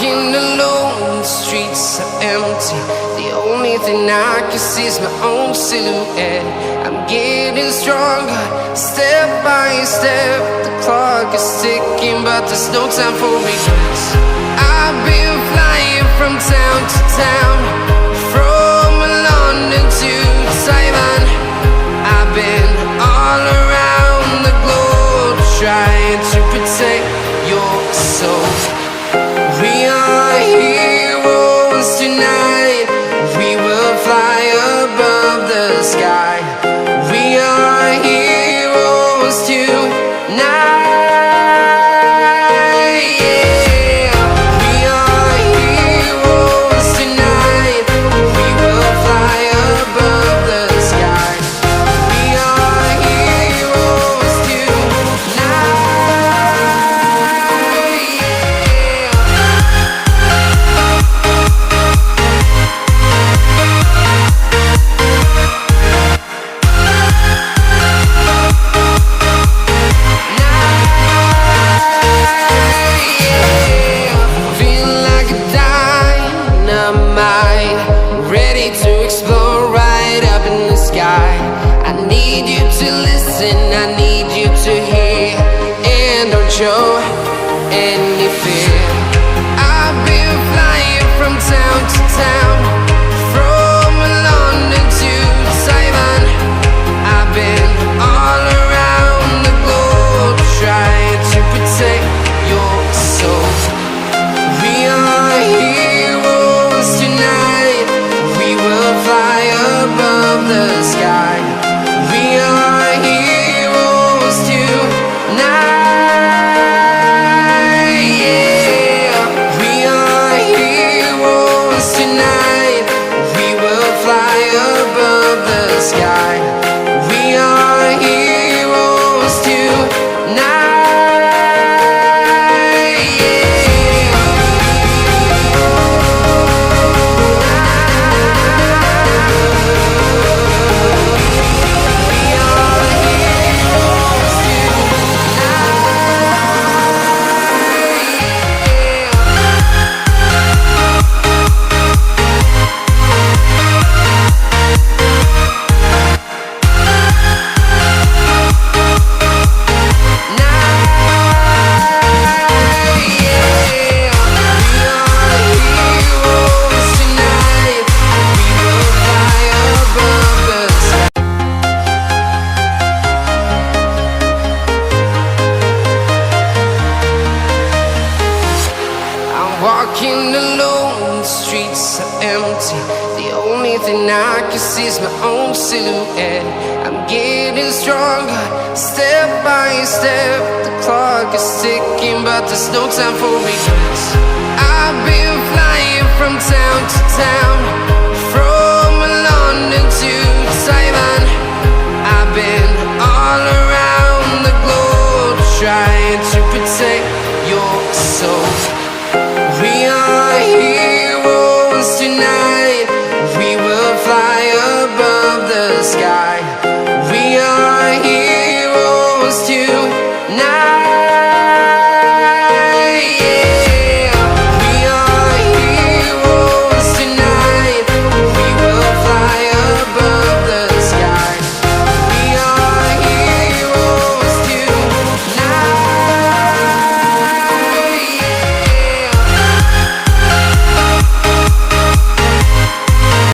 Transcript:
walking alone, the streets are empty. The only thing I can see is my own silhouette. I'm getting stronger, step by step. The clock is ticking, but there's no time for regrets. I've been flying from town to town, from London to Taiwan. I've been all around the globe, trying to protect your soul. We are heroes tonight. We will fly above the sky. We are heroes tonight. Yeah. We are heroes tonight. We will fly above the sky. We are heroes tonight. I need you to hear, and don't show any fear. I've been flying from town to town, from London to Taiwan. I've been all around the globe, trying to protect your soul. We are heroes tonight. We will fly above the sky. We are heroes tonight. Yeah. We are heroes tonight. We will fly above the sky. We are heroes tonight. Walking alone, the streets are empty. The only thing I can see is my own silhouette. I'm getting stronger, step by step. The clock is ticking, but there's no time for regrets. I've been flying from town to town, from London to Taiwan. I've been all around the globe, trying to protect your soul. We are heroes tonight. We will fly above the sky.